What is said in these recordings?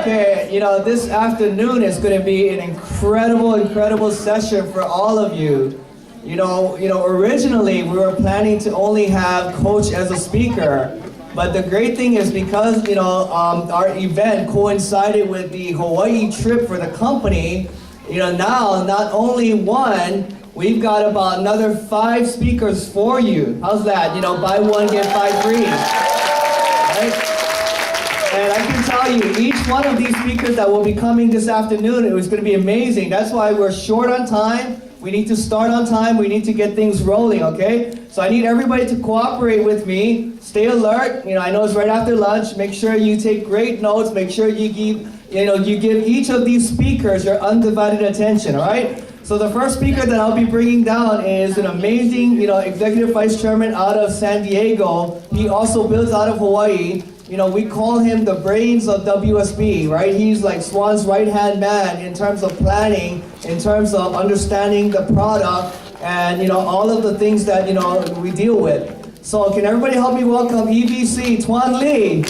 Okay, this afternoon is going to be an incredible session for all of you. Originally we were planning to only have Coach as a speaker, but the great thing is because our event coincided with the Hawaii trip for the company. Now not only one, we've got about another 5 speakers for you. How's that? Buy one get 5 free. Right? And I can tell you, each one of these speakers that will be coming this afternoon, it was going to be amazing. That's why we're short on time. We need to start on time. We need to get things rolling, okay? So I need everybody to cooperate with me. Stay alert. I know it's right after lunch. Make sure you take great notes. Make sure you give each of these speakers your undivided attention, all right? So the first speaker that I'll be bringing down is an amazing, executive vice chairman out of San Diego. He also builds out of Hawaii. We call him the brains of WSB, right? He's like Swan's right-hand man in terms of planning, in terms of understanding the product, and all of the things that we deal with. So can everybody help me welcome EVC Tuan Lee?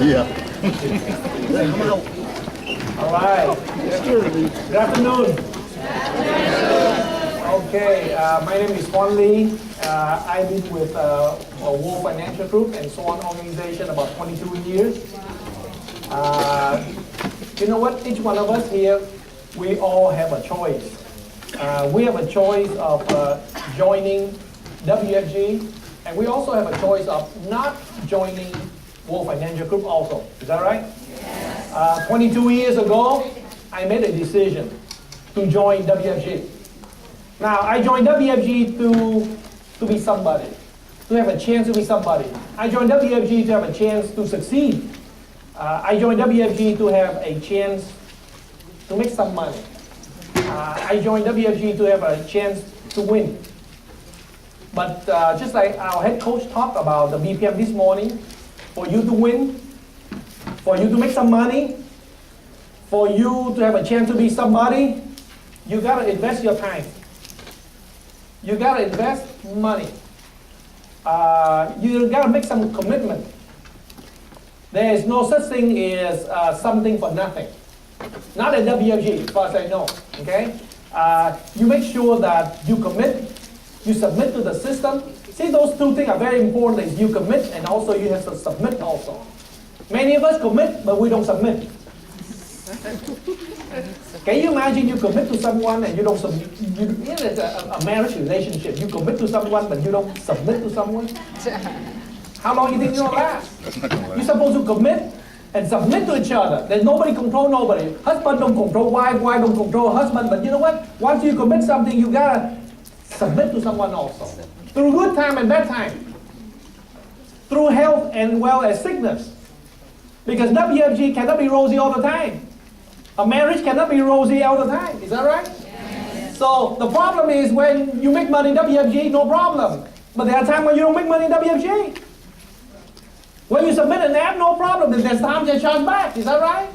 Yeah. All right. Good afternoon. Okay, my name is Swan Lee. I've been with World Financial Group and so on organization about 22 years. You know what? Each one of us here, we all have a choice. We have a choice of joining WFG, and we also have a choice of not joining World Financial Group also. Is that right? Yes. 22 years ago, I made a decision to join WFG. Now, I joined WFG to be somebody, to have a chance to be somebody. I joined WFG to have a chance to succeed. I joined WFG to have a chance to make some money. I joined WFG to have a chance to win. But just like our head coach talked about the BPM this morning, for you to win, for you to make some money, for you to have a chance to be somebody, you gotta invest your time. You gotta invest money. You gotta make some commitment. There is no such thing as something for nothing. Not at WFG, as far as I know, okay? You make sure that you commit, you submit to the system. See, those two things are very important. Is you commit and also you have to submit also. Many of us commit, but we don't submit. Can you imagine you commit to someone and you don't submit? It's a marriage relationship. You commit to someone, but you don't submit to someone. How long do you think you'll last? You're supposed to commit and submit to each other. There's nobody control nobody. Husband don't control wife, wife don't control husband. But you know what? Once you commit something, you gotta submit to someone also. Through good time and bad time. Through health and well as sickness. Because WFG cannot be rosy all the time. A marriage cannot be rosy all the time. Is that right? Yes. So the problem is when you make money in WFG, no problem. But there are times when you don't make money in WFG. When you submit an app, no problem. Then there's times they charge back. Is that right?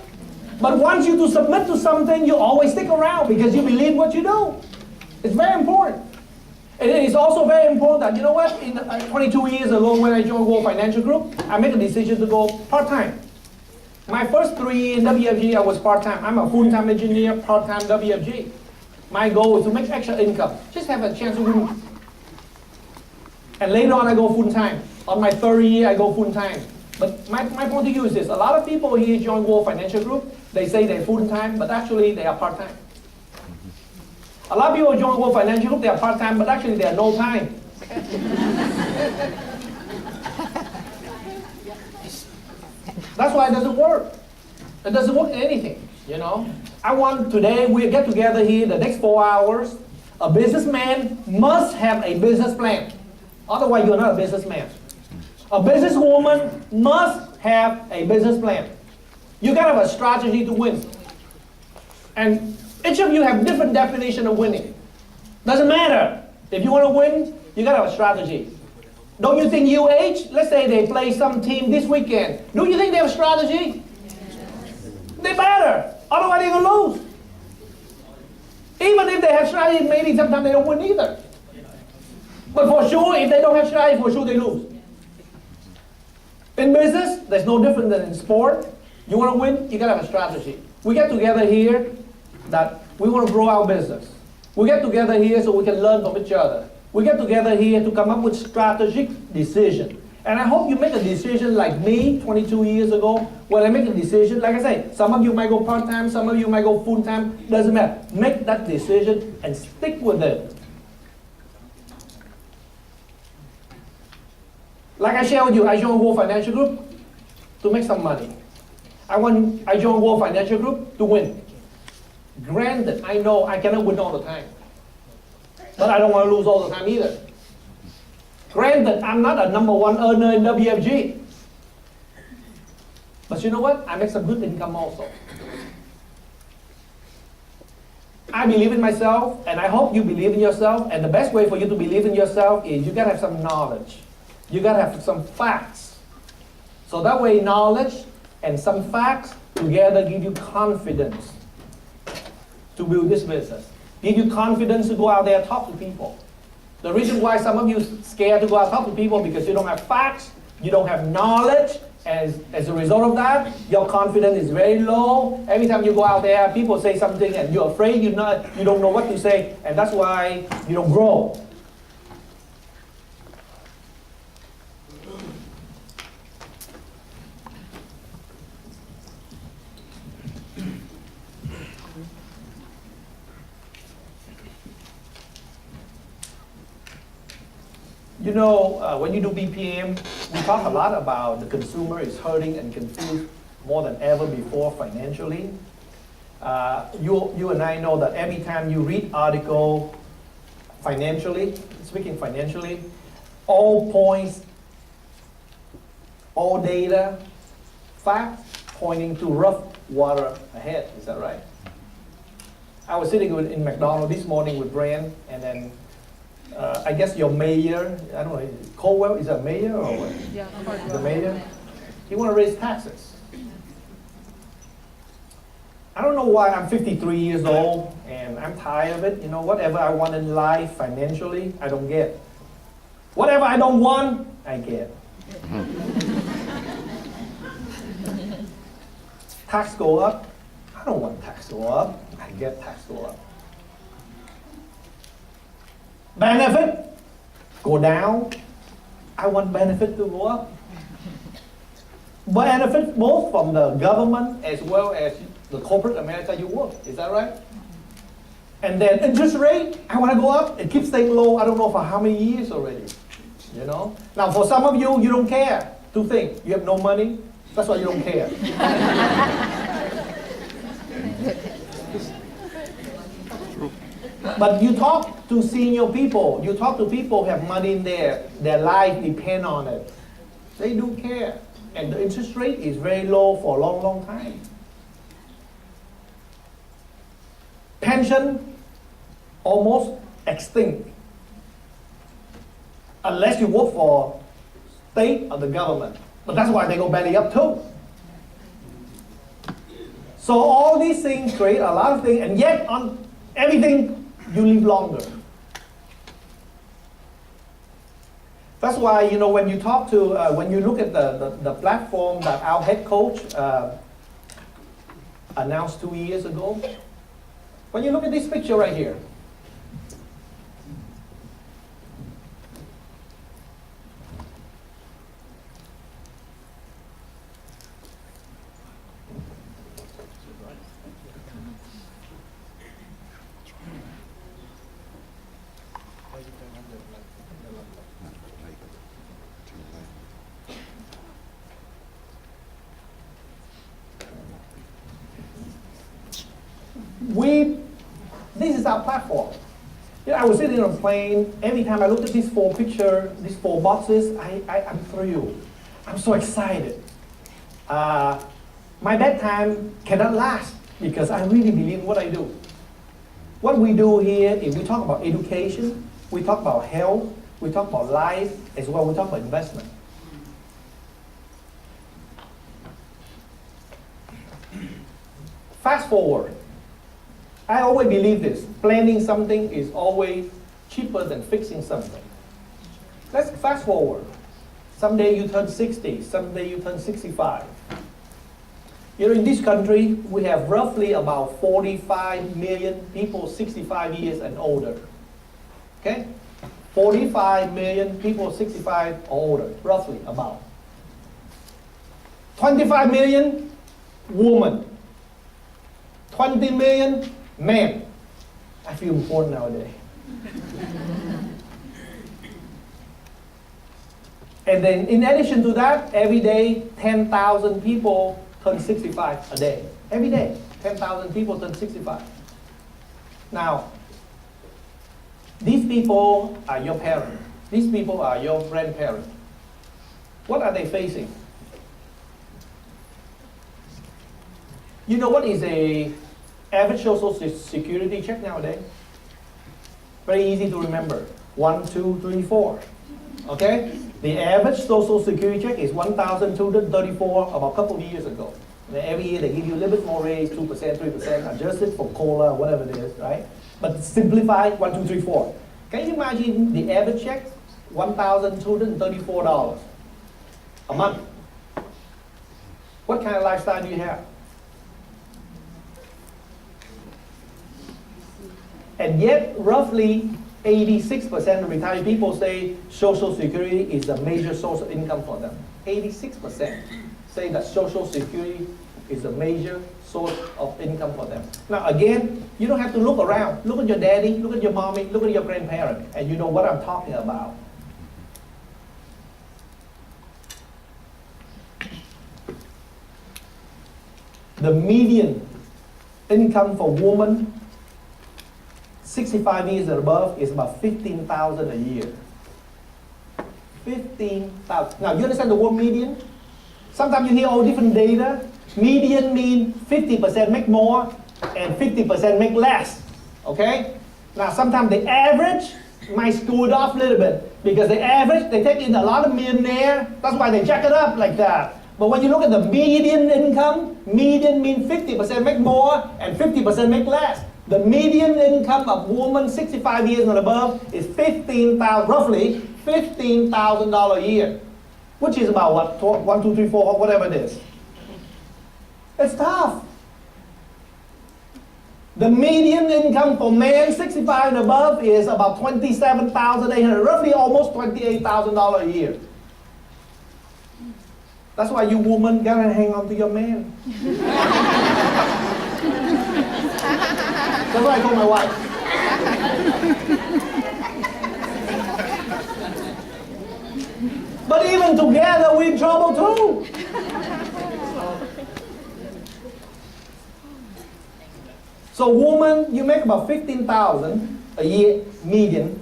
But once you submit to something, you always stick around because you believe what you do. It's very important. And it is also very important that, you know what, in 22 years ago when I joined World Financial Group, I made a decision to go part-time. My first 3 years in WFG, I was part-time. I'm a full-time engineer, part-time WFG. My goal is to make extra income, just have a chance to win. And later on, I go full-time. On my 3rd year, I go full-time. But my point of view is this. A lot of people here join World Financial Group. They say they're full-time, but actually they are part-time. A lot of people join World Financial Group, they are part-time, but actually they are no time. That's why it doesn't work. It doesn't work in anything, you know. I want today, we get together here the next 4 hours. A businessman must have a business plan. Otherwise, you're not a businessman. A businesswoman must have a business plan. You gotta have a strategy to win. And each of you have different definition of winning. Doesn't matter. If you want to win, you gotta have a strategy. Don't you think UH, let's say they play some team this weekend, don't you think they have a strategy? They better, otherwise they're gonna lose. Even if they have strategy, maybe sometimes they don't win either. But for sure, if they don't have strategy, for sure they lose. In business, there's no different than in sport. You want to win, you gotta have a strategy. We get together here that we want to grow our business. We get together here so we can learn from each other. We get together here to come up with strategic decision. And I hope you make a decision like me 22 years ago, when I make a decision, like I say, some of you might go part-time, some of you might go full-time, doesn't matter. Make that decision and stick with it. Like I share with you, I joined World Financial Group to make some money. I joined World Financial Group to win. Granted, I know I cannot win all the time. But I don't want to lose all the time either. Granted, I'm not a number one earner in WFG. But you know what? I make some good income also. I believe in myself, and I hope you believe in yourself. And the best way for you to believe in yourself is you got to have some knowledge. You got to have some facts. So that way, knowledge and some facts together give you confidence to build this business. Give you confidence to go out there and talk to people. The reason why some of you are scared to go out and talk to people because you don't have facts, you don't have knowledge, and as a result of that, your confidence is very low. Every time you go out there, people say something and you're afraid, you don't know what to say, and that's why you don't grow. You know, when you do BPM, we talk a lot about the consumer is hurting and confused more than ever before financially. You and I know that every time you read article financially, speaking financially, all points, all data, facts pointing to rough water ahead. Is that right? I was sitting in McDonald's this morning with Brian, and then I guess your mayor, I don't know, Colwell, is that mayor or what? Yeah, The mayor? He want to raise taxes. I don't know why. I'm 53 years old and I'm tired of it. You know, whatever I want in life financially, I don't get. Whatever I don't want, I get. Tax go up. I don't want tax go up. I get tax go up. Benefit go down. I want benefit to go up. Benefit both from the government as well as the corporate America you work. Is that right? And then interest rate, I want to go up. It keeps staying low. I don't know for how many years already. You know. Now for some of you, you don't care. Two things: you have no money. That's why you don't care. But you talk to senior people, you talk to people who have money in there, their life depend on it. They do care. And the interest rate is very low for a long, long time. Pension, almost extinct. Unless you work for state or the government. But that's why they go belly up too. So all these things create a lot of things, and yet on everything, you live longer. That's why, you know, when you talk to, when you look at the platform that our head coach announced 2 years ago, when you look at this picture right here, this is our platform. You know, I was sitting on a plane. Every time I look at these four pictures, these four boxes, I'm thrilled. I'm so excited. My bedtime cannot last because I really believe in what I do. What we do here is we talk about education, we talk about health, we talk about life, as well we talk about investment. Fast forward. I always believe this. Planning something is always cheaper than fixing something. Let's fast forward. Someday you turn 60, someday you turn 65. You know, in this country, we have roughly about 45 million people 65 years and older. Okay? 45 million people 65 or older, roughly about. 25 million women. 20 million men. I feel important nowadays. And then in addition to that, every day 10,000 people turn 65 a day. Every day 10,000 people turn 65. Now, these people are your parents. These people are your grandparents. What are they facing? You know what is a average social security check nowadays? Very easy to remember. 1, 2, 3, 4. Okay? The average social security check is $1,234 about a couple of years ago. And every year they give you a little bit more raise, 2%, 3%, adjusted for COLA, whatever it is, right? But simplified, 1, 2, 3, 4. Can you imagine the average check? $1,234 a month. What kind of lifestyle do you have? And yet, roughly 86% of retired people say Social Security is a major source of income for them. 86% say that Social Security is a major source of income for them. Now again, you don't have to look around. Look at your daddy, look at your mommy, look at your grandparent, and you know what I'm talking about. The median income for women 65 years and above is about $15,000 a year. 15,000. Now, you understand the word median? Sometimes you hear all different data. Median means 50% make more and 50% make less. Okay? Now, sometimes the average might screw it off a little bit because the average, they take in a lot of millionaire. That's why they jack it up like that. But when you look at the median income, median means 50% make more and 50% make less. The median income of women 65 years and above is roughly $15,000 a year, which is about what, 1, 2, 3, 4, whatever it is. It's tough. The median income for men 65 and above is about $27,800, roughly almost $28,000 a year. That's why you women gotta hang on to your man. That's what I told my wife. But even together, we're in trouble too. So woman, you make about $15,000 a year median.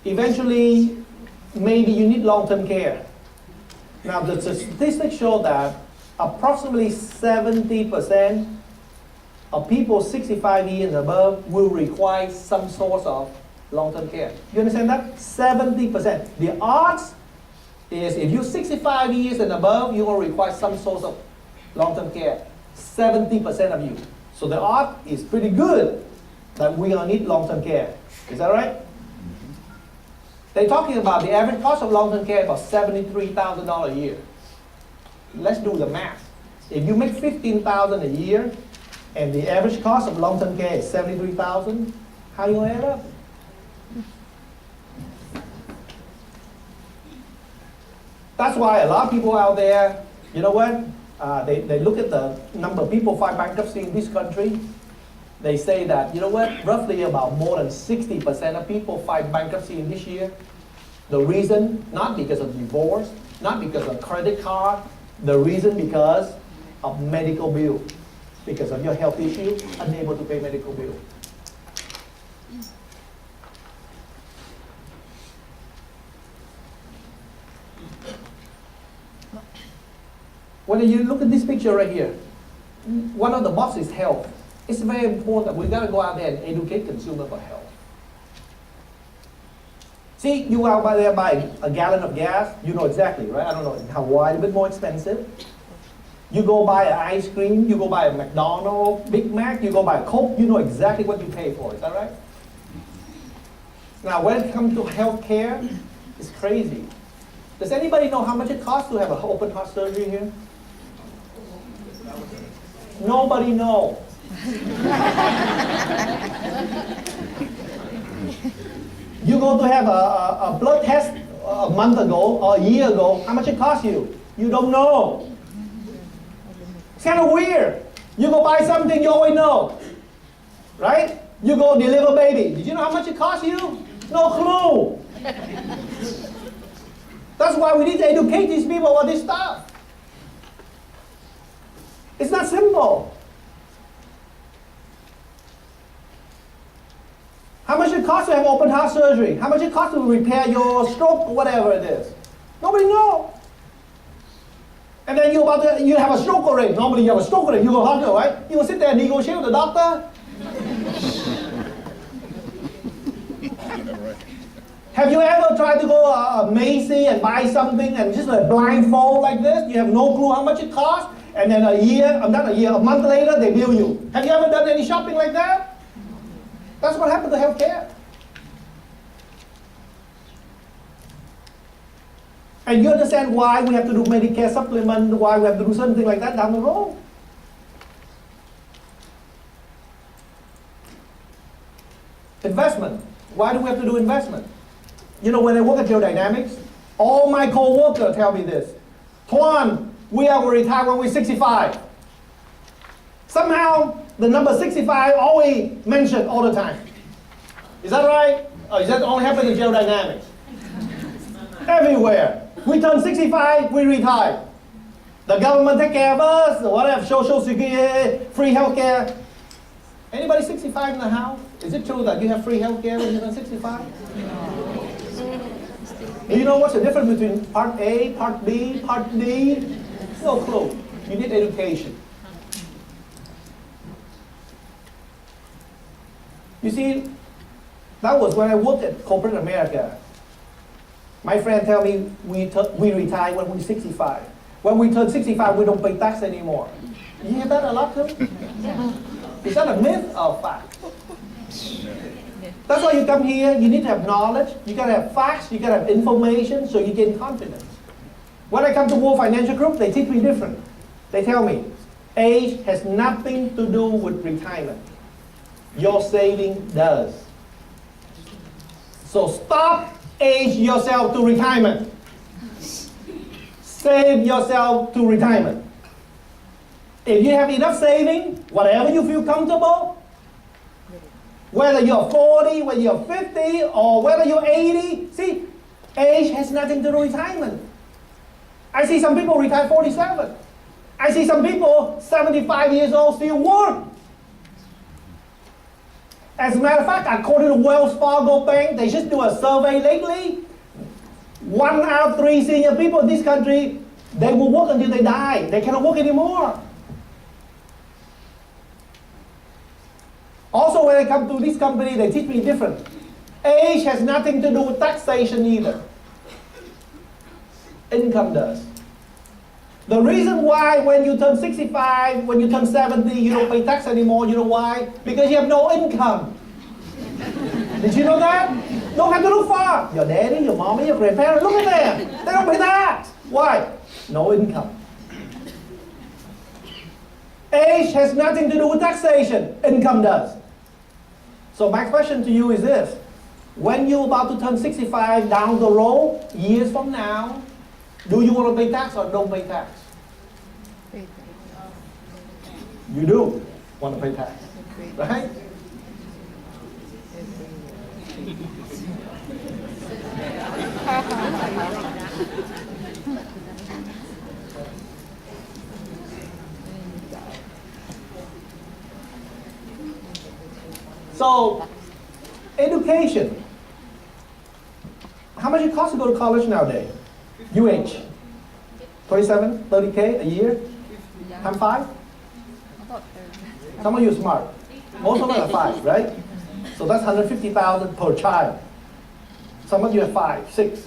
Eventually, maybe you need long-term care. Now the statistics show that approximately 70% of people 65 years and above will require some source of long-term care. You understand that? 70%. The odds is if you're 65 years and above, you will require some source of long-term care. 70% of you. So the odds is pretty good that we gonna need long-term care. Is that right? They're talking about the average cost of long-term care about $73,000 a year. Let's do the math. If you make $15,000 a year, and the average cost of long-term care is $73,000, how you gonna add up? That's why a lot of people out there, you know what? They look at the number of people file bankruptcy in this country. They say that, you know what? Roughly about more than 60% of people file bankruptcy in this year. The reason, not because of divorce, not because of credit card, the reason because of medical bill. Because of your health issue, unable to pay medical bill. When you look at this picture right here, one of the boxes is health. It's very important. We got to go out there and educate consumer about health. See, you go out there buy a gallon of gas, you know exactly, right? I don't know, in Hawaii, a bit more expensive. You go buy an ice cream, you go buy a McDonald's, Big Mac, you go buy a Coke, you know exactly what you pay for. Is that right? Now, when it comes to health care, it's crazy. Does anybody know how much it costs to have an open heart surgery here? Nobody knows. You go to have a blood test a month ago or a year ago, how much it cost you? You don't know. It's kind of weird. You go buy something you always know, right? You go deliver baby. Did you know how much it cost you? No clue. That's why we need to educate these people about this stuff. It's not simple. How much it costs to have open heart surgery? How much it costs to repair your stroke or whatever it is? Nobody knows. And then you have a stroke already. Normally you have a stroke already. You go to hospital, right? You go sit there and negotiate with the doctor. Have you ever tried to go Macy and buy something and just a blindfold like this? You have no clue how much it costs. And then a month later, they bill you. Have you ever done any shopping like that? That's what happened to healthcare. And you understand why we have to do Medicare supplement, why we have to do something like that down the road. Investment. Why do we have to do investment? You know, when I work at Geodynamics, all my co-workers tell me this. Tuan, we are going to retire when we're 65. Somehow, the number 65 always mentioned all the time. Is that right? Or is that only happening in Geodynamics? Everywhere. We turn 65, we retire. The government take care of us, whatever, social security, free health care. Anybody 65 in the house? Is it true that you have free health care when you turn 65? Do you know what's the difference between Part A, Part B, Part D? No clue. You need education. You see, that was when I worked at corporate America. My friend tell me we retire when we're 65. When we turn 65, we don't pay tax anymore. You hear that a lot too? Is that a myth or fact? That's why you come here, you need to have knowledge, you gotta have facts, you gotta have information so you gain confidence. When I come to World Financial Group, they teach me different. They tell me, age has nothing to do with retirement. Your saving does. So stop age yourself to retirement. Save yourself to retirement. If you have enough saving, whatever you feel comfortable, whether you're 40, whether you're 50, or whether you're 80, see, age has nothing to do with retirement. I see some people retire 47. I see some people 75 years old still work. As a matter of fact, according to Wells Fargo Bank, they just do a survey lately. 1 out of 3 senior people in this country, they will work until they die. They cannot work anymore. Also, when I come to this company, they teach me different. Age has nothing to do with taxation either. Income does. The reason why when you turn 65, when you turn 70, you don't pay tax anymore, you know why? Because you have no income. Did you know that? Don't have to look far. Your daddy, your mommy, your grandparents, look at them. They don't pay tax. Why? No income. Age has nothing to do with taxation. Income does. So my question to you is this. When you're about to turn 65 down the road, years from now, do you want to pay tax or don't pay tax? You do want to pay tax, right? So, education. How much it costs to go to college nowadays? UH. 27, 30K a year? Times 5? Some of you are smart. Most of us are 5, right? So that's 150,000 per child. Some of you are 5, 6.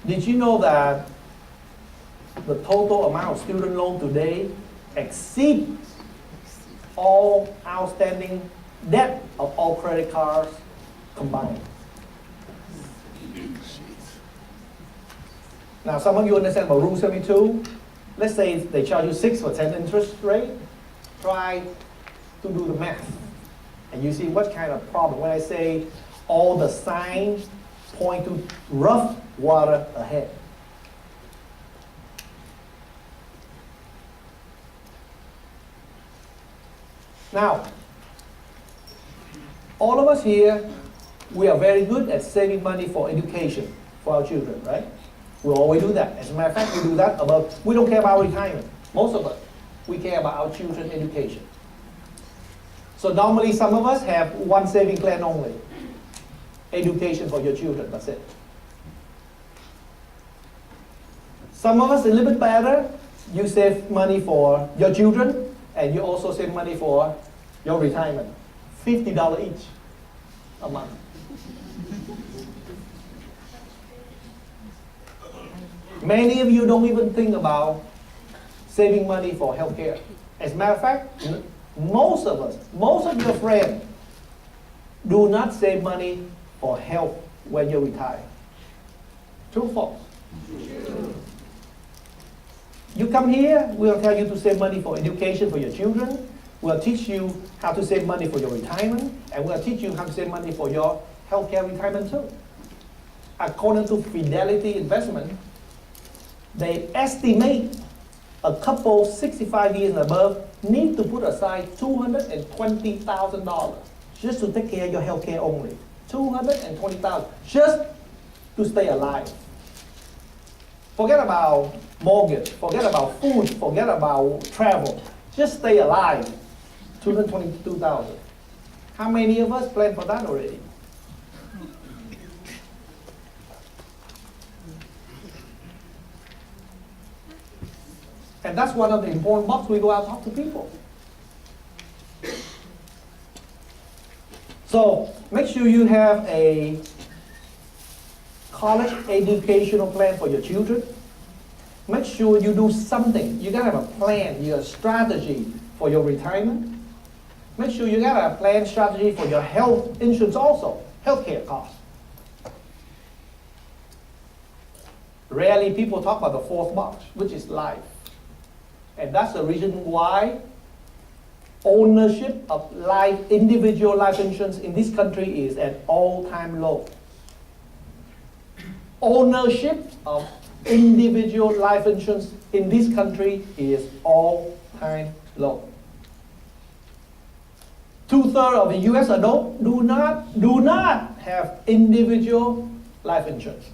Did you know that the total amount of student loan today exceeds all outstanding debt of all credit cards combined? Now, some of you understand about Rule 72. Let's say they charge you 6% interest rate. Try to do the math. And you see what kind of problem. When I say all the signs point to rough water ahead. Now, all of us here, we are very good at saving money for education for our children, right? We always do that. As a matter of fact, we do that we don't care about retirement. Most of us, we care about our children's education. So normally some of us have one saving plan only. Education for your children, that's it. Some of us a little bit better. You save money for your children and you also save money for your retirement. $50 each a month. Many of you don't even think about saving money for healthcare. As a matter of fact, most of us, most of your friends do not save money for health when you retire. True or false? You come here, we'll tell you to save money for education for your children. We'll teach you how to save money for your retirement, and we'll teach you how to save money for your healthcare retirement too. According to Fidelity Investment, they estimate a couple 65 years and above need to put aside $220,000 just to take care of your healthcare only. $220,000 just to stay alive. Forget about mortgage, forget about food, forget about travel. Just stay alive. $222,000. How many of us plan for that already? And that's one of the important boxes we go out and talk to people. So make sure you have a college educational plan for your children. Make sure you do something. You gotta have a plan, your strategy for your retirement. Make sure you gotta plan strategy for your health insurance also, healthcare costs. Rarely people talk about the fourth box, which is life. And that's the reason why ownership of individual life insurance in this country is at all-time low. Ownership of individual life insurance in this country is all-time low. 2/3 of the U.S. adults do not have individual life insurance.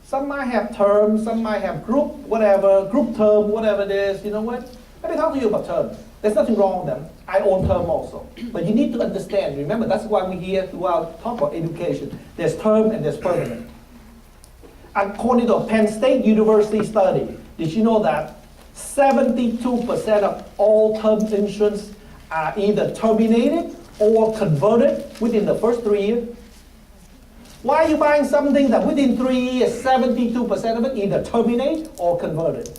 Some might have term, some might have group, whatever, group term, whatever it is. You know what? Let me talk to you about term. There's nothing wrong with them. I own term also. But you need to understand, remember, that's why we're here to talk about education. There's term and there's permanent. According to a Penn State University study, did you know that 72% of all term insurance are either terminated or converted within the first 3 years? Why are you buying something that within 3 years, 72% of it either terminate or converted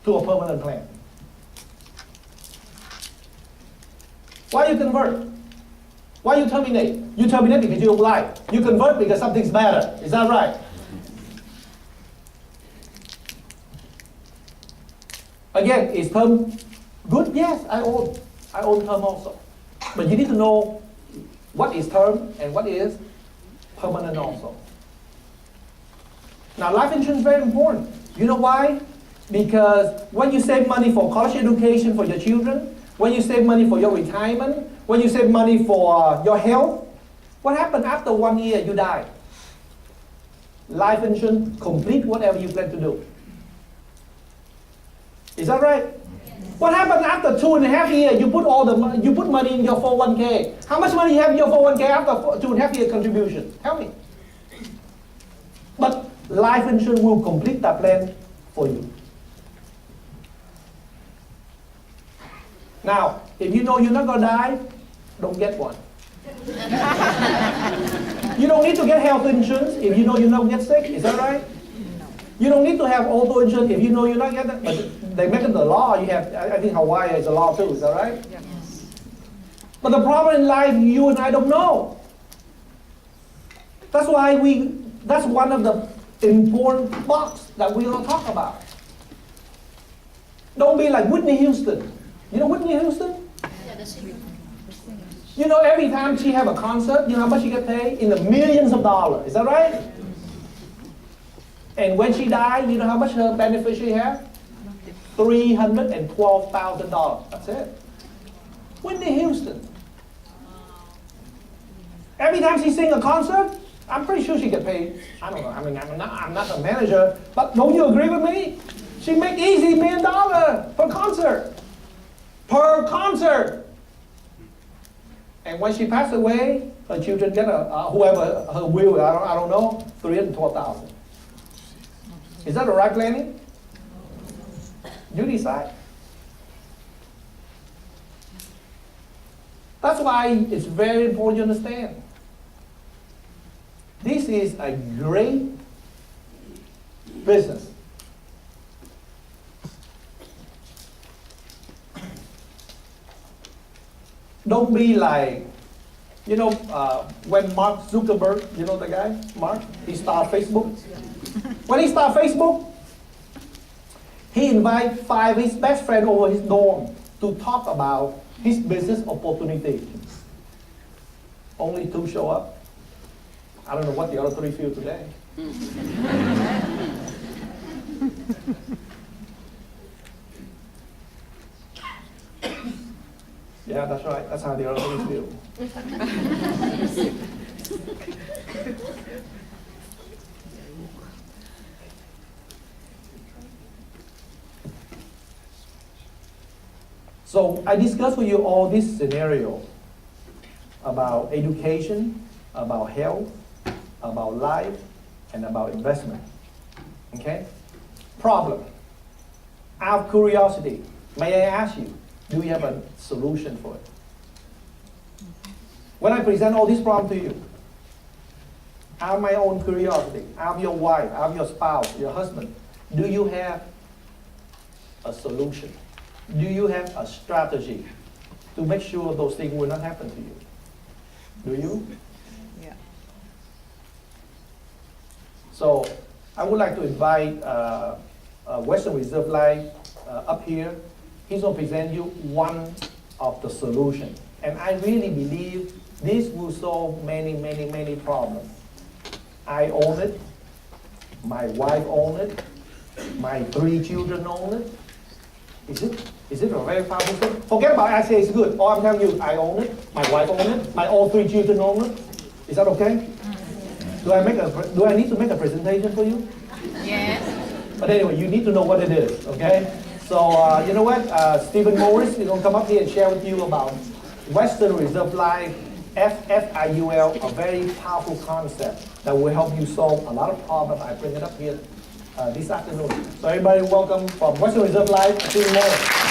to a permanent plan? Why you convert? Why you terminate? You terminate because you don't like. You convert because something's better. Is that right? Again, is term good? Yes, I own term also. But you need to know what is term and what is permanent also. Now, life insurance is very important. You know why? Because when you save money for college education for your children, when you save money for your retirement, when you save money for your health, what happens after 1 year you die? Life insurance complete whatever you plan to do. Is that right? What happened after 2.5 years? You put money in your 401k. How much money you have in your 401k after 2.5 year contribution? Tell me. But life insurance will complete that plan for you. Now, if you know you're not gonna die, don't get one. You don't need to get health insurance if you know you're not gonna get sick. Is that right? You don't need to have auto insurance if you know you're not getting it. But they make it the law. You have, I think Hawaii is a law too. Is that right? Yes. But the problem in life, you and I don't know. That's why that's one of the important box that we're going to talk about. Don't be like Whitney Houston. You know Whitney Houston? Yeah, the singer. You know, every time she have a concert, you know how much she get paid? In the millions of dollars. Is that right? And when she died, you know how much her beneficiary have? $312,000. That's it. Whitney Houston. Every time she sing a concert, I'm pretty sure she get paid. I don't know. I mean, I'm not a manager, but don't you agree with me? She make easy $1 million per concert. Per concert. And when she passed away, her children get whoever her will, I don't know, $312,000. Is that the right planning? You decide. That's why it's very important you understand. This is a great business. Don't be like, you know, when Mark Zuckerberg, you know the guy, Mark, he started Facebook. When he started Facebook, he invited 5 of his best friends over his dorm to talk about his business opportunity. Only 2 show up. I don't know what the other 3 feel today. Yeah, that's right. That's how the other 3 feel. So I discussed with you all this scenario about education, about health, about life, and about investment. Okay? Problem. Out of curiosity, may I ask you, do you have a solution for it? When I present all these problems to you, out of my own curiosity, out of your wife, out of your spouse, your husband, do you have a solution? Do you have a strategy to make sure those things will not happen to you? Do you? Yeah. So I would like to invite Western Reserve Life up here. He's going to present you one of the solutions. And I really believe this will solve many, many, many problems. I own it. My wife owns it. My 3 children own it. Is it a very powerful thing? Forget about I say it's good. All I'm telling you, I own it. My wife owns it. My all 3 children own it. Is that okay? Do I need to make a presentation for you? Yes. But anyway, you need to know what it is, okay? So you know what? Stephen Morris is going to come up here and share with you about Western Reserve Life, FFIUL, a very powerful concept that will help you solve a lot of problems. I bring it up here this afternoon. So everybody welcome from Western Reserve Life, Stephen Morris.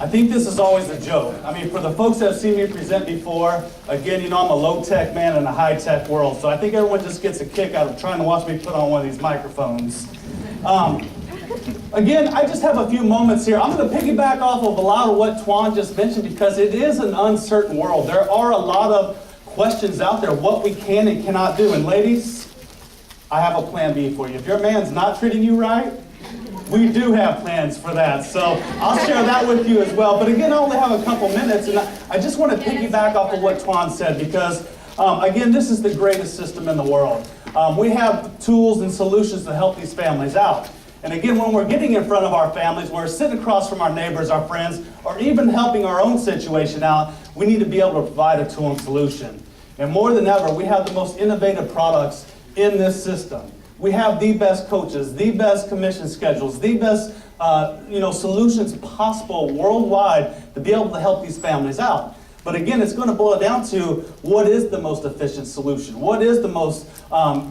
I think this is always a joke. I mean, for the folks that have seen me present before, again, you know, I'm a low-tech man in a high-tech world, so I think everyone just gets a kick out of trying to watch me put on one of these microphones. Again, I just have a few moments here. I'm going to piggyback off of a lot of what Tuan just mentioned because it is an uncertain world. There are a lot of questions out there, what we can and cannot do. And ladies, I have a plan B for you. If your man's not treating you right, We do have plans for that, so I'll share that with you as well. But again, I only have a couple minutes, and I just want to piggyback off of what Tuan said, because again, this is the greatest system in the world. We have tools and solutions to help these families out. And again, when we're getting in front of our families, we're sitting across from our neighbors, our friends, or even helping our own situation out, we need to be able to provide a tool and solution. And more than ever, we have the most innovative products in this system. We have the best coaches, the best commission schedules, the best solutions possible worldwide to be able to help these families out. But again, it's going to boil down to what is the most efficient solution? What is the most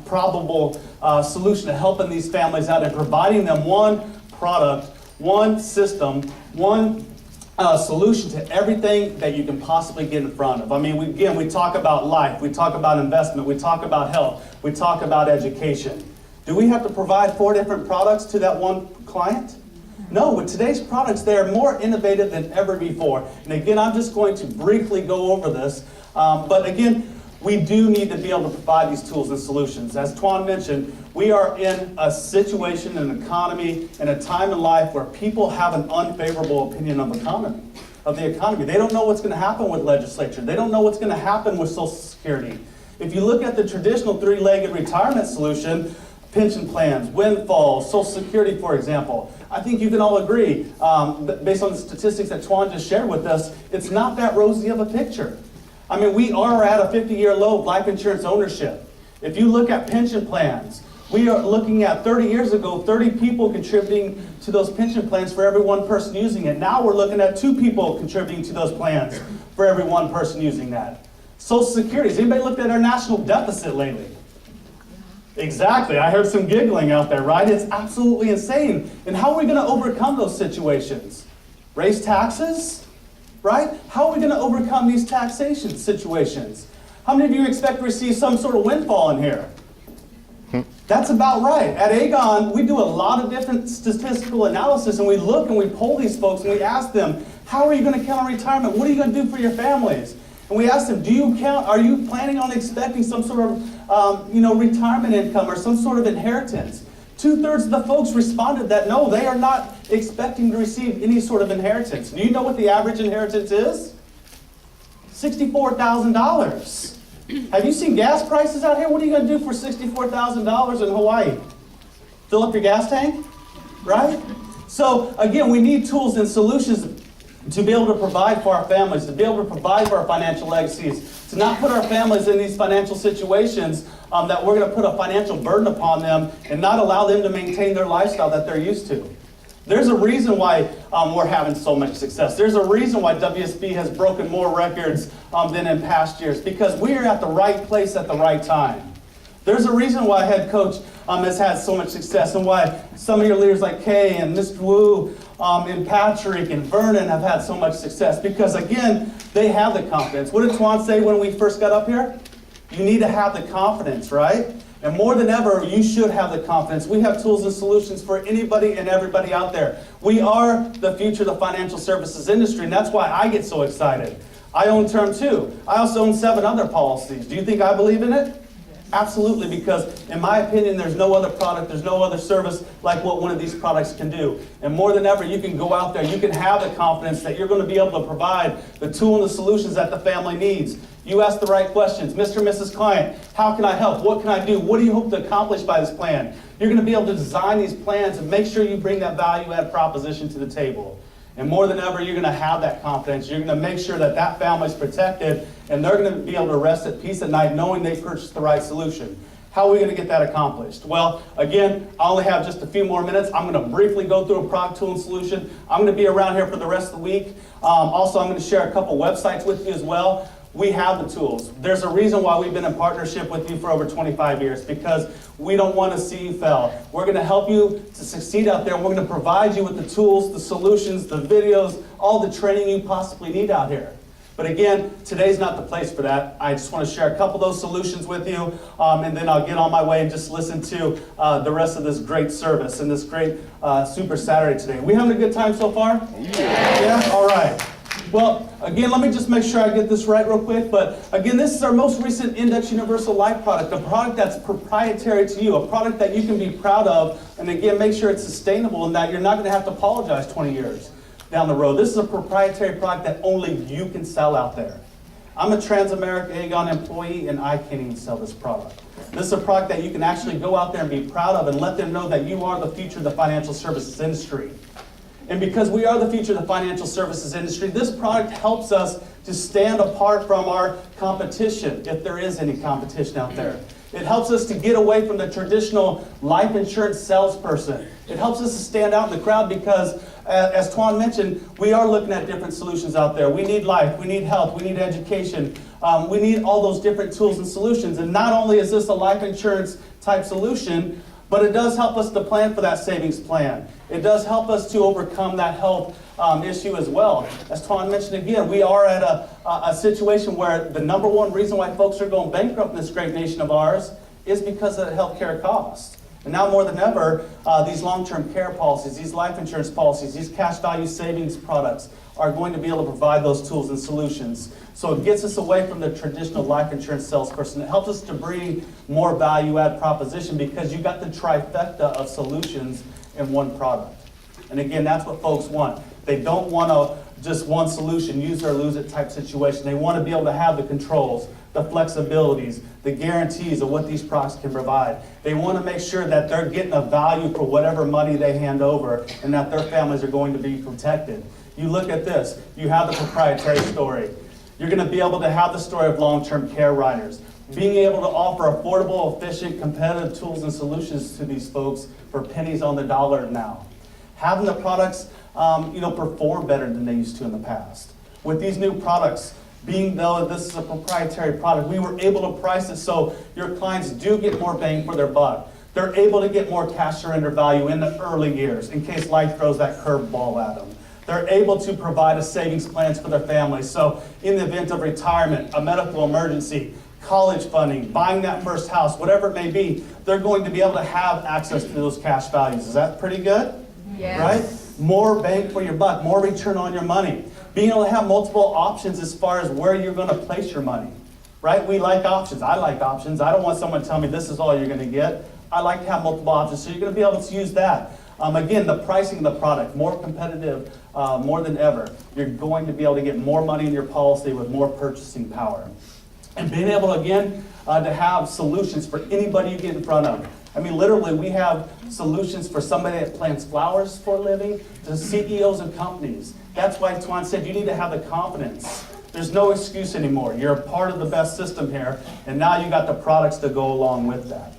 probable solution to helping these families out and providing them one product, one system, one solution to everything that you can possibly get in front of. I mean, we talk about life, we talk about investment, we talk about health, we talk about education. Do we have to provide 4 different products to that one client? No, with today's products, they are more innovative than ever before. And again, I'm just going to briefly go over this. But again, we do need to be able to provide these tools and solutions. As Tuan mentioned, we are in a situation, an economy, and a time in life where people have an unfavorable opinion of the economy. They don't know what's going to happen with legislature. They don't know what's going to happen with Social Security. If you look at the traditional 3-legged retirement solution, pension plans, windfalls, Social Security, for example, I think you can all agree, based on the statistics that Tuan just shared with us, it's not that rosy of a picture. I mean, we are at a 50-year low of life insurance ownership. If you look at pension plans, we are looking at 30 years ago, 30 people contributing to those pension plans for every one person using it. Now we're looking at 2 people contributing to those plans for every one person using that. Social Security, has anybody looked at our national deficit lately? Exactly, I heard some giggling out there, right? It's absolutely insane. And how are we going to overcome those situations? Raise taxes? Right? How are we going to overcome these taxation situations? How many of you expect to receive some sort of windfall in here? That's about right. At Aegon, we do a lot of different statistical analysis, and we look and we poll these folks and we ask them, how are you going to count on retirement? What are you going to do for your families? And we ask them, are you planning on expecting some sort of retirement income or some sort of inheritance? 2/3 of the folks responded that no, they are not expecting to receive any sort of inheritance. Do you know what the average inheritance is? $64,000. Have you seen gas prices out here? What are you going to do for $64,000 in Hawaii? Fill up your gas tank? Right? So again, we need tools and solutions to be able to provide for our families, to be able to provide for our financial legacies, to not put our families in these financial situations that we're going to put a financial burden upon them and not allow them to maintain their lifestyle that they're used to. There's a reason why we're having so much success. There's a reason why WSB has broken more records than in past years, because we are at the right place at the right time. There's a reason why head coach has had so much success, and why some of your leaders like Kay and Mr. Wu and Patrick and Vernon have had so much success, because again, they have the confidence. What did Tuan say when we first got up here? You need to have the confidence, right? And more than ever, you should have the confidence. We have tools and solutions for anybody and everybody out there. We are the future of the financial services industry, and that's why I get so excited. I own Term 2. I also own 7 other policies. Do you think I believe in it? Absolutely, because in my opinion, there's no other product, there's no other service like what one of these products can do. And more than ever, you can go out there, you can have the confidence that you're going to be able to provide the tool and the solutions that the family needs. You ask the right questions. Mr. and Mrs. Client, how can I help? What can I do? What do you hope to accomplish by this plan? You're going to be able to design these plans and make sure you bring that value-add proposition to the table. And more than ever, you're going to have that confidence. You're going to make sure that that family's protected, and they're going to be able to rest at peace at night knowing they purchased the right solution. How are we going to get that accomplished? Well, again, I only have just a few more minutes. I'm going to briefly go through a product, tool, and solution. I'm going to be around here for the rest of the week. Also, I'm going to share a couple websites with you as well. We have the tools. There's a reason why we've been in partnership with you for over 25 years, because we don't want to see you fail. We're going to help you to succeed out there. We're going to provide you with the tools, the solutions, the videos, all the training you possibly need out here. But again, today's not the place for that. I just want to share a couple of those solutions with you, and then I'll get on my way and just listen to the rest of this great service and this great Super Saturday today. We having a good time so far? Yeah? All right. Well, again, let me just make sure I get this right real quick. But again, this is our most recent Index Universal Life product, a product that's proprietary to you, a product that you can be proud of. And again, make sure it's sustainable and that you're not going to have to apologize 20 years down the road. This is a proprietary product that only you can sell out there. I'm a Transamerica Aegon employee and I can't even sell this product. This is a product that you can actually go out there and be proud of and let them know that you are the future of the financial services industry. And because we are the future of the financial services industry, this product helps us to stand apart from our competition, if there is any competition out there. It helps us to get away from the traditional life insurance salesperson. It helps us to stand out in the crowd because, as Tuan mentioned, we are looking at different solutions out there. We need life, we need health, we need education. We need all those different tools and solutions. And not only is this a life insurance type solution, but it does help us to plan for that savings plan. It does help us to overcome that health issue as well. As Tuan mentioned again, we are at a situation where the number one reason why folks are going bankrupt in this great nation of ours is because of the healthcare costs. And now more than ever, these long-term care policies, these life insurance policies, these cash value savings products are going to be able to provide those tools and solutions. So it gets us away from the traditional life insurance salesperson. It helps us to bring more value-add proposition because you got the trifecta of solutions in one product. And again, that's what folks want. They don't want just one solution, use it or lose it type situation. They want to be able to have the controls, the flexibilities, the guarantees of what these products can provide. They want to make sure that they're getting a value for whatever money they hand over and that their families are going to be protected. You look at this, you have the proprietary story. You're going to be able to have the story of long-term care riders, being able to offer affordable, efficient, competitive tools and solutions to these folks for pennies on the dollar now. Having the products perform better than they used to in the past. With these new products, being though this is a proprietary product, we were able to price it so your clients do get more bang for their buck. They're able to get more cash surrender value in the early years in case life throws that curveball at them. They're able to provide a savings plans for their families. So in the event of retirement, a medical emergency, college funding, buying that first house, whatever it may be, they're going to be able to have access to those cash values. Is that pretty good? Yes. Right? More bang for your buck, more return on your money. Being able to have multiple options as far as where you're going to place your money. Right? We like options. I like options. I don't want someone to tell me this is all you're going to get. I like to have multiple options, so you're going to be able to use that. Again, the pricing of the product, more competitive, more than ever. You're going to be able to get more money in your policy with more purchasing power. And being able, again, to have solutions for anybody you get in front of. I mean, literally, we have solutions for somebody that plants flowers for a living, to CEOs of companies. That's why Tuan said you need to have the confidence. There's no excuse anymore. You're a part of the best system here, and now you got the products to go along with that.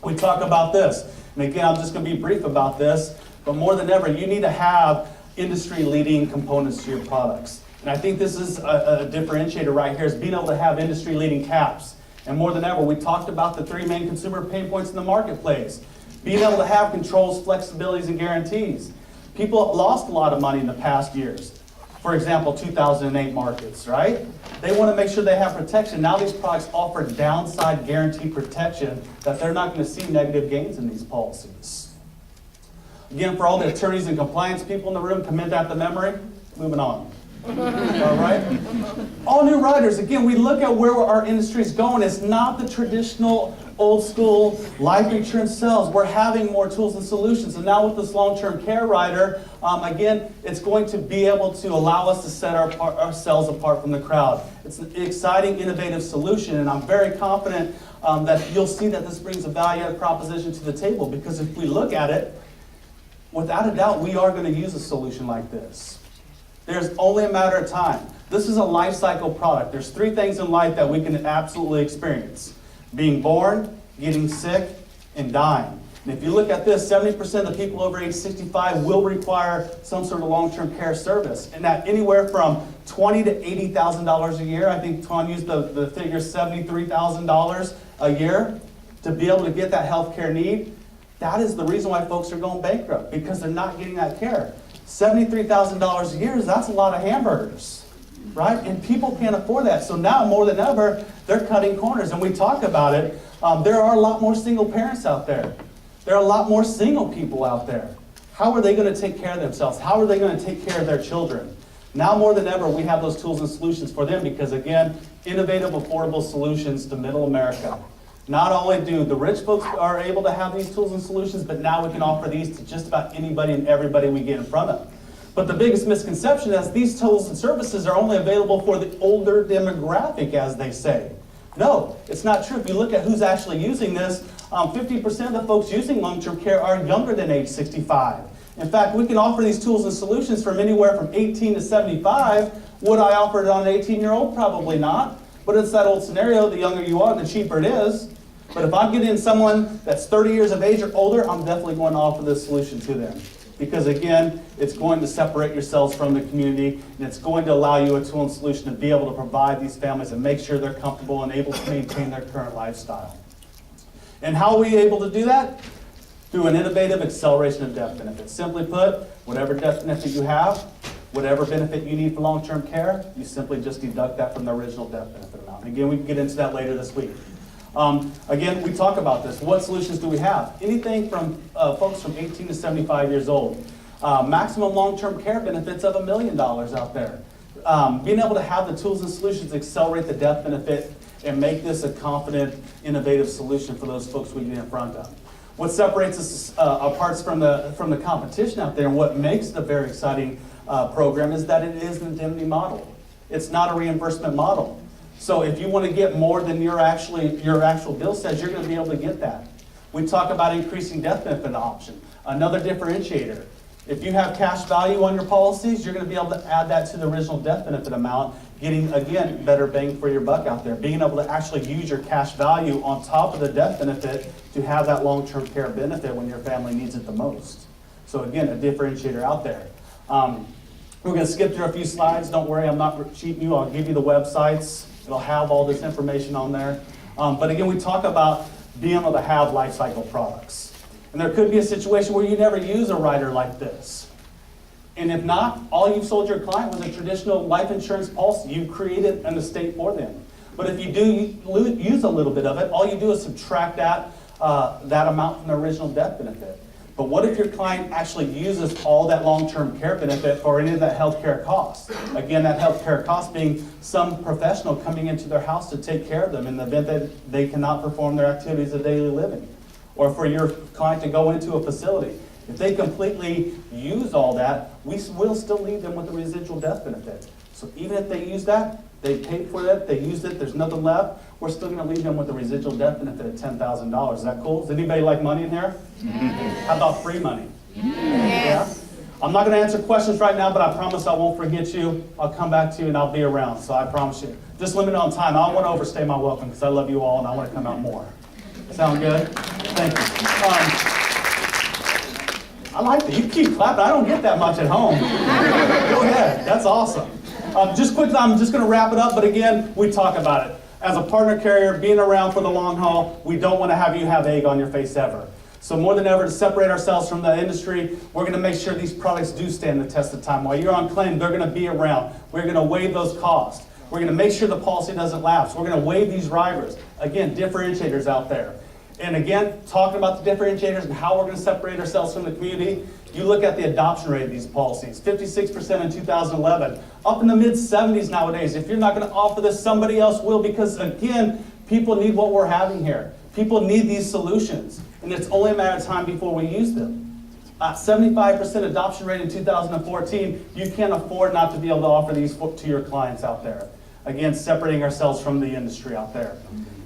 We talk about this. And again, I'm just going to be brief about this, but more than ever, you need to have industry-leading components to your products. And I think this is a differentiator right here, is being able to have industry-leading caps. And more than ever, we talked about the three main consumer pain points in the marketplace. Being able to have controls, flexibilities, and guarantees. People lost a lot of money in the past years. For example, 2008 markets, right? They want to make sure they have protection. Now these products offer downside guarantee protection that they're not going to see negative gains in these policies. Again, for all the attorneys and compliance people in the room, commit that to memory. Moving on. All right? All new riders, again, we look at where our industry is going. It's not the traditional old school life insurance sales. We're having more tools and solutions. And now with this long-term care rider, again, it's going to be able to allow us to set ourselves apart from the crowd. It's an exciting, innovative solution, and I'm very confident that you'll see that this brings a value-added proposition to the table, because if we look at it, without a doubt, we are going to use a solution like this. There's only a matter of time. This is a life cycle product. There's three things in life that we can absolutely experience: being born, getting sick, and dying. And if you look at this, 70% of the people over age 65 will require some sort of long-term care service. And that anywhere from $20,000 to $80,000 a year. I think Tuan used the figure $73,000 a year to be able to get that health care need. That is the reason why folks are going bankrupt, because they're not getting that care. $73,000 a year, that's a lot of hamburgers, right? And people can't afford that. So now more than ever, they're cutting corners. And we talk about it. There are a lot more single parents out there. There are a lot more single people out there. How are they going to take care of themselves? How are they going to take care of their children? Now more than ever, we have those tools and solutions for them because, again, innovative, affordable solutions to middle America. Not only do the rich folks are able to have these tools and solutions, but now we can offer these to just about anybody and everybody we get in front of. But the biggest misconception is these tools and services are only available for the older demographic, as they say. No, it's not true. If you look at who's actually using this, 50% of the folks using long-term care are younger than age 65. In fact, we can offer these tools and solutions from anywhere from 18 to 75. Would I offer it on an 18-year-old? Probably not. But it's that old scenario, the younger you are, the cheaper it is. But if I'm getting someone that's 30 years of age or older, I'm definitely going to offer this solution to them. Because again, it's going to separate yourselves from the community, and it's going to allow you a tool and solution to be able to provide these families and make sure they're comfortable and able to maintain their current lifestyle. And how are we able to do that? Through an innovative acceleration of death benefits. Simply put, whatever death benefit you have, whatever benefit you need for long-term care, you simply just deduct that from the original death benefit amount. And again, we can get into that later this week. Again, we talk about this. What solutions do we have? Anything from folks from 18 to 75 years old. Maximum long-term care benefits of $1 million out there. Being able to have the tools and solutions to accelerate the death benefit and make this a confident, innovative solution for those folks we get in front of. What separates us apart from the competition out there and what makes it a very exciting program is that it is an indemnity model. It's not a reimbursement model. So if you want to get more than your actual bill says, you're going to be able to get that. We talk about increasing death benefit option. Another differentiator. If you have cash value on your policies, you're going to be able to add that to the original death benefit amount, getting, again, better bang for your buck out there. Being able to actually use your cash value on top of the death benefit to have that long-term care benefit when your family needs it the most. So again, a differentiator out there. We're going to skip through a few slides. Don't worry, I'm not cheating you. I'll give you the websites. It'll have all this information on there. But again, we talk about being able to have life cycle products. And there could be a situation where you never use a rider like this. And if not, all you've sold your client was a traditional life insurance policy. You created an estate for them. But if you do use a little bit of it, all you do is subtract that amount from the original death benefit. But what if your client actually uses all that long-term care benefit for any of that health care cost? Again, that health care cost being some professional coming into their house to take care of them in the event that they cannot perform their activities of daily living. Or for your client to go into a facility. If they completely use all that, we will still leave them with the residual death benefit. So even if they use that, they paid for that, they used it, there's nothing left, we're still going to leave them with the residual death benefit of $10,000. Is that cool? Does anybody like money in here? Yes. How about free money? Yes. Yeah? I'm not going to answer questions right now, but I promise I won't forget you. I'll come back to you and I'll be around, so I promise you. Just limit on time. I don't want to overstay my welcome because I love you all and I want to come out more. Sound good? Thank you. I like that. You keep clapping. I don't get that much at home. Go ahead. That's awesome. Just quickly, I'm just going to wrap it up, but again, we talk about it. As a partner carrier, being around for the long haul, we don't want to have you have egg on your face ever. So more than ever, to separate ourselves from the industry, we're going to make sure these products do stand the test of time. While you're on claim, they're going to be around. We're going to waive those costs. We're going to make sure the policy doesn't lapse. We're going to waive these riders. Again, differentiators out there. And again, talking about the differentiators and how we're going to separate ourselves from the community, you look at the adoption rate of these policies, 56% in 2011, up in the mid-70s nowadays. If you're not going to offer this, somebody else will, because again, people need what we're having here. People need these solutions, and it's only a matter of time before we use them. 75% adoption rate in 2014, you can't afford not to be able to offer these to your clients out there. Again, separating ourselves from the industry out there.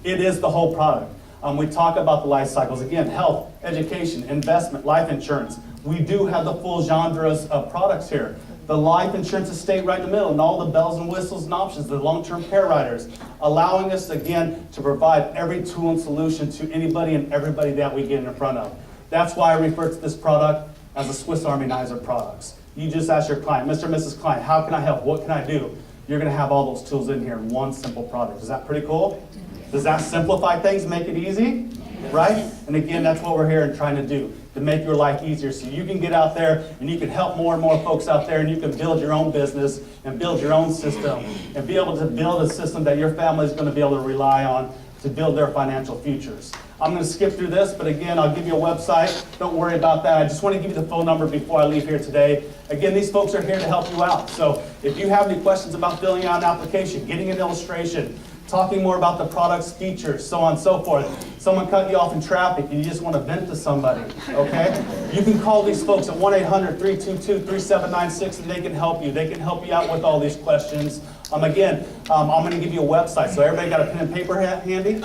It is the whole product. We talk about the life cycles. Again, health, education, investment, life insurance. We do have the full genres of products here. The life insurance estate right in the middle and all the bells and whistles and options, the long-term care riders, allowing us, again, to provide every tool and solution to anybody and everybody that we get in front of. That's why I refer to this product as a Swiss Army knives of products. You just ask your client, Mr. and Mrs. Client, how can I help? What can I do? You're going to have all those tools in here in one simple product. Is that pretty cool? Does that simplify things, make it easy? Right? And again, that's what we're here and trying to do, to make your life easier so you can get out there and you can help more and more folks out there and you can build your own business and build your own system and be able to build a system that your family is going to be able to rely on to build their financial futures. I'm going to skip through this, but again, I'll give you a website. Don't worry about that. I just want to give you the phone number before I leave here today. Again, these folks are here to help you out. So if you have any questions about filling out an application, getting an illustration, talking more about the product's features, so on and so forth. Someone cut you off in traffic and you just want to vent to somebody, okay? You can call these folks at 1-800-322-3796 and they can help you. They can help you out with all these questions. Again, I'm going to give you a website. So everybody got a pen and paper handy?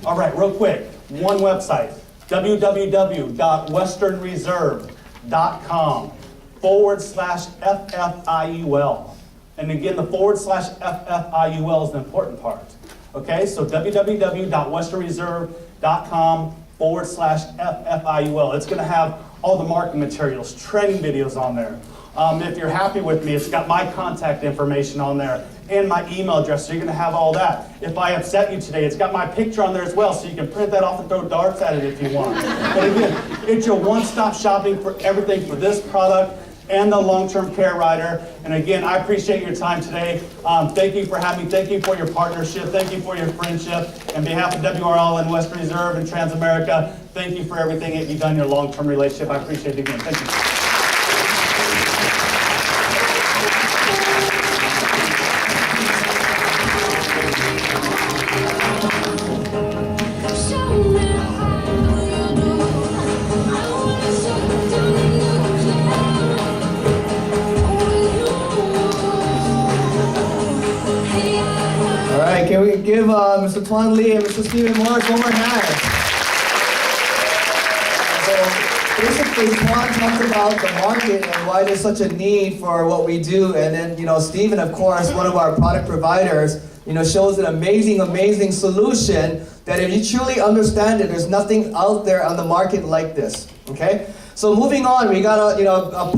All right, real quick. One website, www.westernreserve.com/FFIUL. And again, the /FFIUL is the important part. Okay, so www.westernreserve.com/FFIUL. It's going to have all the marketing materials, training videos on there. If you're happy with me, it's got my contact information on there and my email address, so you're going to have all that. If I upset you today, it's got my picture on there as well, so you can print that off and throw darts at it if you want. But again, it's your one-stop shopping for everything for this product and the long-term care rider. And again, I appreciate your time today. Thank you for having me. Thank you for your partnership. Thank you for your friendship. On behalf of WRL and Western Reserve and Transamerica, thank you for everything that you've done in your long-term relationship. I appreciate it again. Thank you. Can we give Mr. Tuan Lee and Mr. Stephen Morris one more hand? So basically, Tuan talked about the market and why there's such a need for what we do, and then Stephen, of course, one of our product providers, shows an amazing solution that if you truly understand it, there's nothing out there on the market like this. Okay. So moving on, we got a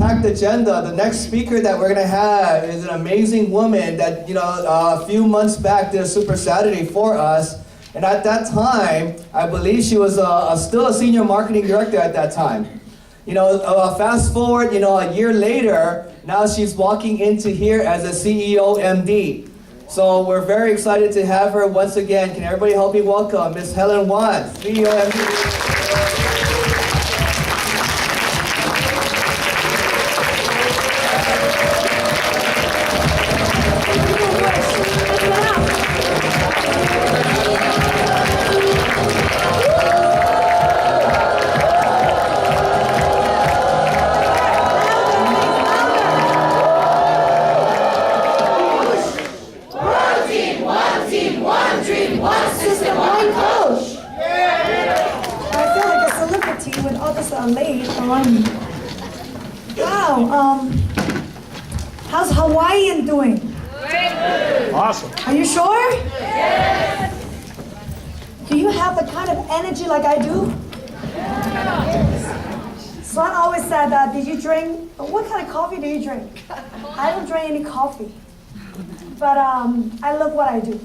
packed agenda. The next speaker that we're gonna have is an amazing woman that a few months back did a Super Saturday for us, and at that time, I believe she was still a senior marketing director at that time. Fast forward, a year later, now she's walking into here as a CEO MD. So we're very excited to have her once again. Can everybody help me welcome Miss Helen Wan, CEO MD. How's Hawaiian doing? Awesome. Are you sure? Yes. Do you have the kind of energy like I do? Son always said that, did you drink, what kind of coffee do you drink? I don't drink any coffee. But I love what I do,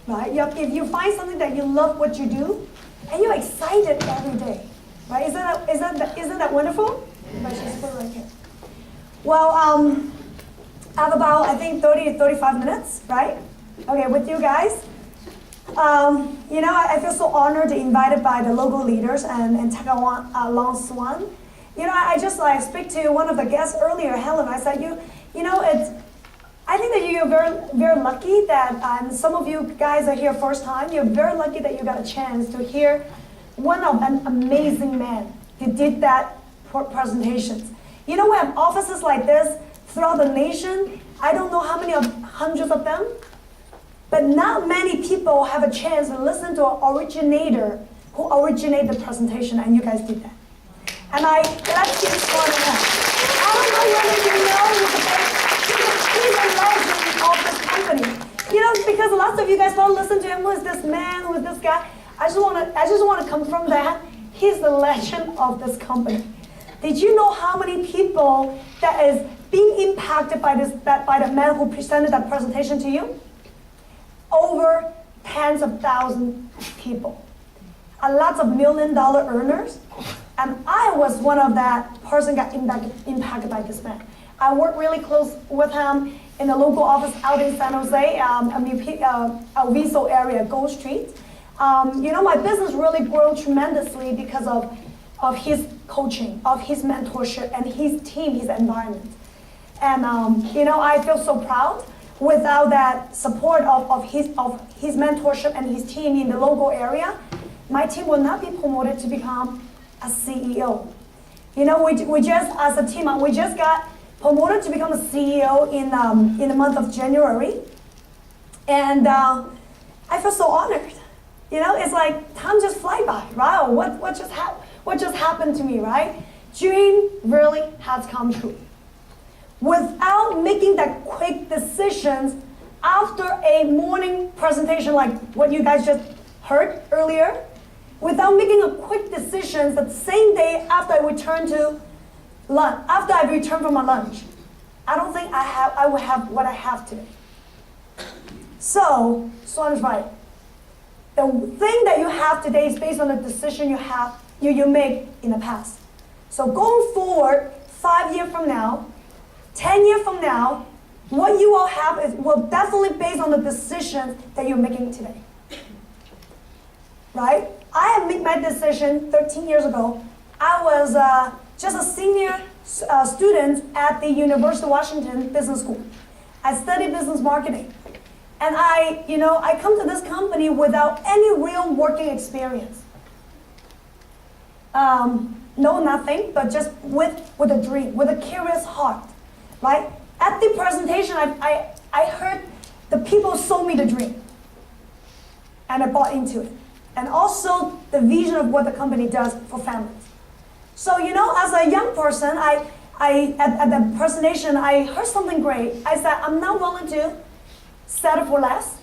right? If you find something that you love what you do, and you're excited every day, right? Isn't that wonderful? Let's just put it right here. Well, I have about, I think, 30 to 35 minutes, right? Okay, with you guys. I feel so honored to be invited by the local leaders and Takawan Long Swan. I just speak to one of the guests earlier, Helen. I said, I think that you're very, very lucky that some of you guys are here first time. You're very lucky that you got a chance to hear one of an amazing man who did that presentations. We have offices like this throughout the nation. I don't know how many hundreds of them, but not many people have a chance to listen to an originator who originated the presentation, and you guys did that. And that's the important one. I don't know whether you know he's a legend of this company. Because lots of you guys don't listen to him. Who is this man? Who is this guy? I just want to confirm that he's the legend of this company. Did you know how many people that is being impacted by the man who presented that presentation to you? Over tens of thousands of people. Lots of $1 million earners. And I was one of that person got impacted by this man. I worked really close with him in the local office out in San Jose, Alviso area, Gold Street. My business really grew tremendously because of his coaching, of his mentorship, and his team, his environment. And I feel so proud. Without that support of his mentorship and his team in the local area, my team will not be promoted to become a CEO. We just, as a team, we just got promoted to become a CEO in the month of January. And I feel so honored. It's like time just fly by, right? What just happened to me, right? Dream really has come true. Without making that quick decisions after a morning presentation like what you guys just heard earlier, without making a quick decision the same day after I return from my lunch, I don't think I will have what I have today. So, Swan is right. The thing that you have today is based on the decision you make in the past. So going forward, 5 years from now, 10 years from now, what you will have will definitely based on the decisions that you're making today. Right? I have made my decision 13 years ago. I was just a senior student at the University of Washington Business School. I studied business marketing. And I come to this company without any real working experience. No, nothing, but just with a dream, with a curious heart. Right? At the presentation, I heard the people sold me the dream. And I bought into it. And also the vision of what the company does for families. So, as a young person, at the presentation, I heard something great. I said, I'm not willing to settle for less.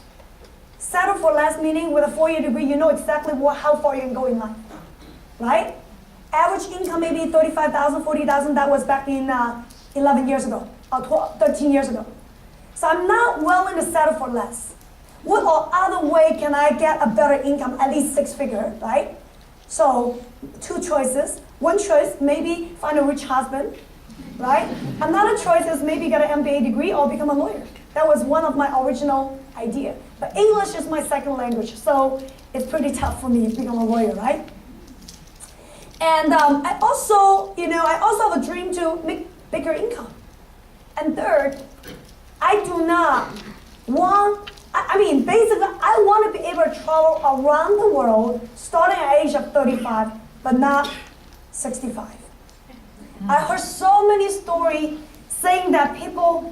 Settle for less meaning with a 4-year degree, you know exactly how far you can go in life. Right? Average income maybe $35,000, $40,000. That was back in 11 years ago, or 13 years ago. So I'm not willing to settle for less. What other way can I get a better income, at least 6-figure, right? So 2 choices. One choice, maybe find a rich husband, right? Another choice is maybe get an MBA degree or become a lawyer. That was one of my original ideas. But English is my second language, so it's pretty tough for me to become a lawyer, right? And I also have a dream to make bigger income. And third, I do not want, basically, I want to be able to travel around the world starting at the age of 35, but not 65. I heard so many stories saying that people